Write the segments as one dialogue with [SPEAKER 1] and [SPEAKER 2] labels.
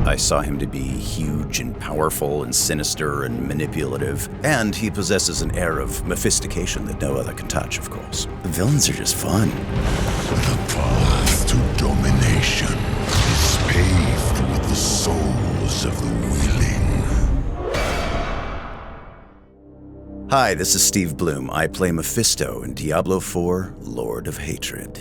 [SPEAKER 1] I saw him to be huge and powerful and sinister and manipulative, and he possesses an air of Mephistication that no other can touch, of course. The villains are just fun.
[SPEAKER 2] The path to domination is paved with the souls of the willing.
[SPEAKER 1] Hi, this is Steve Blum. I play Mephisto in Diablo IV, Lord of Hatred.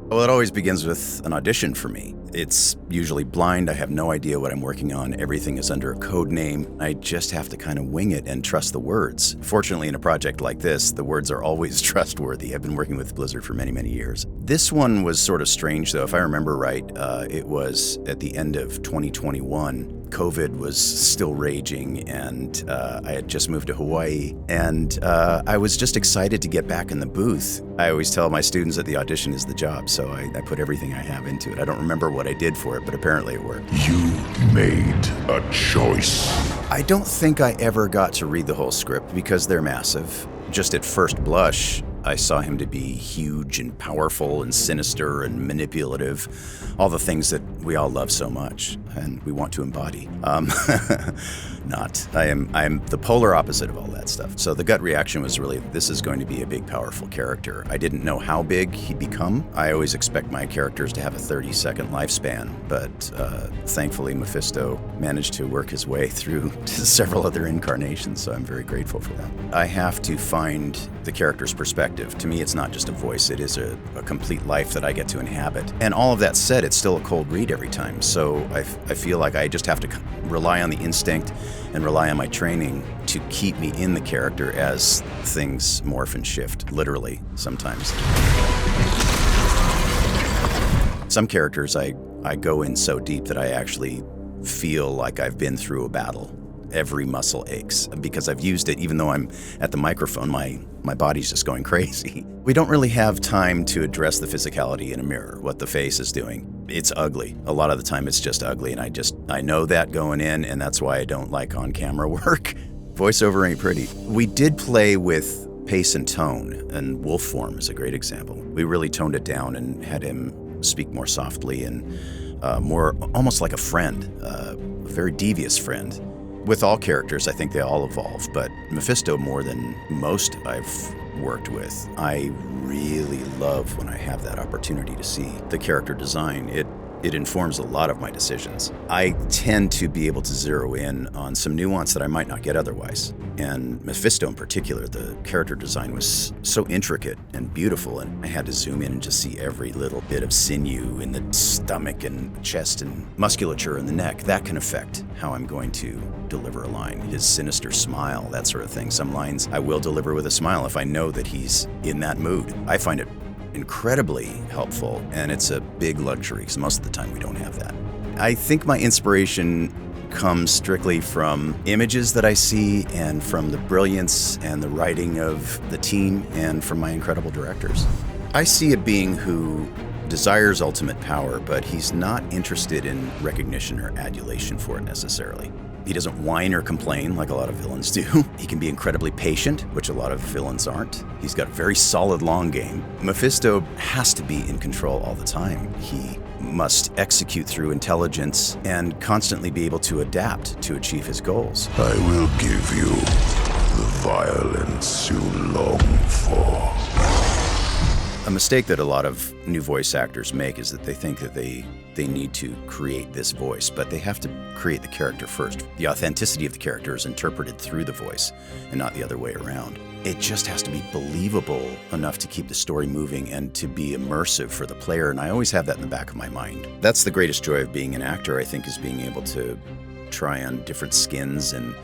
[SPEAKER 1] Well, it always begins with an audition for me. It's usually blind. I have no idea what I'm working on. Everything is under a code name. I just have to kind of wing it and trust the words. Fortunately, in a project like this, the words are always trustworthy. I've been working with Blizzard for many, many years. This one was sort of strange, though. If I remember right, it was at the end of 2021. COVID was still raging, and I had just moved to Hawaii, and I was just excited to get back in the booth. I always tell my students that the audition is the job, so I put everything I have into it. I don't remember what I did for it, but apparently it worked.
[SPEAKER 2] You made a choice.
[SPEAKER 1] I don't think I ever got to read the whole script because they're massive. Just at first blush, I saw him to be huge and powerful and sinister and manipulative, all the things that we all love so much and we want to embody. I am the polar opposite of all that stuff. So the gut reaction was really, this is going to be a big, powerful character. I didn't know how big he'd become. I always expect my characters to have a 30-second lifespan, but thankfully Mephisto managed to work his way through to several other incarnations, so I'm very grateful for that. I have to find the character's perspective. To me, it's not just a voice, it is a complete life that I get to inhabit. And all of that said, it's still a cold read every time, so I feel like I just have to rely on the instinct and rely on my training to keep me in the character as things morph and shift, literally, sometimes. Some characters I go in so deep that I actually feel like I've been through a battle. Every muscle aches because I've used it. Even though I'm at the microphone, my body's just going crazy. We don't really have time to address the physicality in a mirror, what the face is doing. It's ugly. A lot of the time it's just ugly, and I know that going in, and that's why I don't like on-camera work. Voiceover ain't pretty. We did play with pace and tone, and wolf form is a great example. We really toned it down and had him speak more softly and more almost like a friend, a very devious friend. With all characters, I think they all evolve, but Mephisto more than most I've worked with. I really love when I have that opportunity to see the character design. It informs a lot of my decisions. I tend to be able to zero in on some nuance that I might not get otherwise. And Mephisto in particular, the character design was so intricate and beautiful, and I had to zoom in and just see every little bit of sinew in the stomach and chest and musculature in the neck. That can affect how I'm going to deliver a line. His sinister smile, that sort of thing. Some lines I will deliver with a smile if I know that he's in that mood. I find it incredibly helpful, and it's a big luxury because most of the time we don't have that. I think my inspiration comes strictly from images that I see and from the brilliance and the writing of the team and from my incredible directors. I see a being who desires ultimate power, but he's not interested in recognition or adulation for it necessarily. He doesn't whine or complain like a lot of villains do. He can be incredibly patient, which a lot of villains aren't. He's got a very solid long game. Mephisto has to be in control all the time. He must execute through intelligence and constantly be able to adapt to achieve his goals.
[SPEAKER 2] I will give you the violence you long for.
[SPEAKER 1] A mistake that a lot of new voice actors make is that they think that they need to create this voice, but they have to create the character first. The authenticity of the character is interpreted through the voice and not the other way around. It just has to be believable enough to keep the story moving and to be immersive for the player, and I always have that in the back of my mind. That's the greatest joy of being an actor, I think, is being able to try on different skins and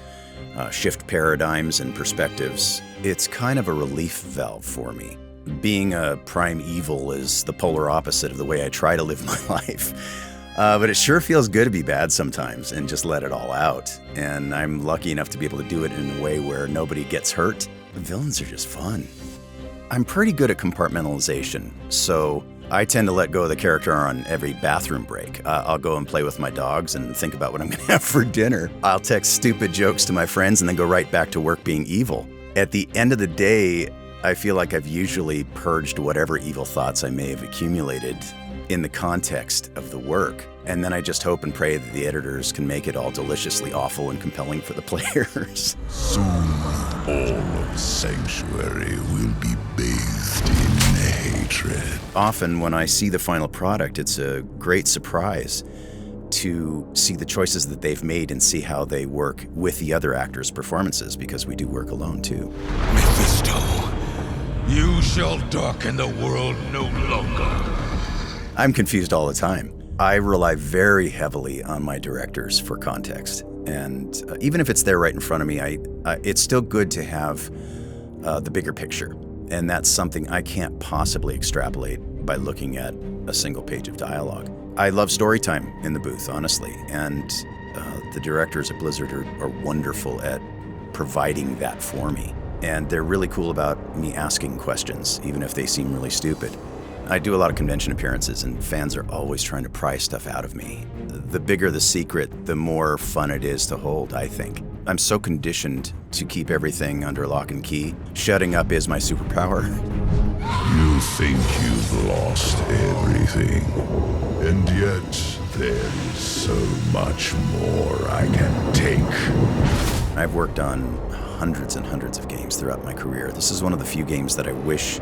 [SPEAKER 1] shift paradigms and perspectives. It's kind of a relief valve for me. Being a prime evil is the polar opposite of the way I try to live my life. But it sure feels good to be bad sometimes and just let it all out. And I'm lucky enough to be able to do it in a way where nobody gets hurt. The villains are just fun. I'm pretty good at compartmentalization, so I tend to let go of the character on every bathroom break. I'll go and play with my dogs and think about what I'm gonna have for dinner. I'll text stupid jokes to my friends and then go right back to work being evil. At the end of the day, I feel like I've usually purged whatever evil thoughts I may have accumulated in the context of the work. And then I just hope and pray that the editors can make it all deliciously awful and compelling for the players.
[SPEAKER 2] Soon, all of Sanctuary will be bathed in hatred.
[SPEAKER 1] Often when I see the final product, it's a great surprise to see the choices that they've made and see how they work with the other actors' performances, because we do work alone too.
[SPEAKER 2] Mephisto, you shall darken the world no longer.
[SPEAKER 1] I'm confused all the time. I rely very heavily on my directors for context. And even if it's there right in front of me, it's still good to have the bigger picture. And that's something I can't possibly extrapolate by looking at a single page of dialogue. I love story time in the booth, honestly. And the directors at Blizzard are wonderful at providing that for me. And they're really cool about me asking questions, even if they seem really stupid. I do a lot of convention appearances, and fans are always trying to pry stuff out of me. The bigger the secret, the more fun it is to hold, I think. I'm so conditioned to keep everything under lock and key. Shutting up is my superpower.
[SPEAKER 2] You think you've lost everything, and yet there is so much more I can take.
[SPEAKER 1] I've worked on hundreds and hundreds of games throughout my career. This is one of the few games that I wish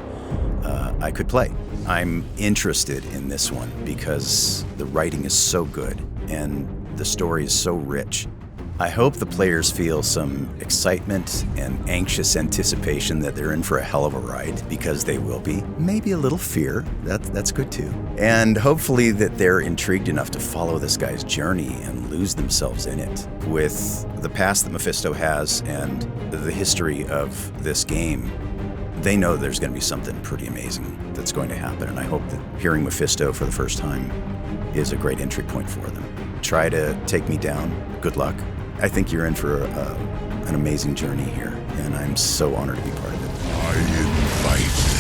[SPEAKER 1] I could play. I'm interested in this one because the writing is so good and the story is so rich. I hope the players feel some excitement and anxious anticipation that they're in for a hell of a ride, because they will be. Maybe a little fear, that's good too. And hopefully that they're intrigued enough to follow this guy's journey and lose themselves in it. With the past that Mephisto has and the history of this game, they know there's going to be something pretty amazing that's going to happen, and I hope that hearing Mephisto for the first time is a great entry point for them. Try to take me down. Good luck. I think you're in for an amazing journey here, and I'm so honored to be part of it.
[SPEAKER 2] I invite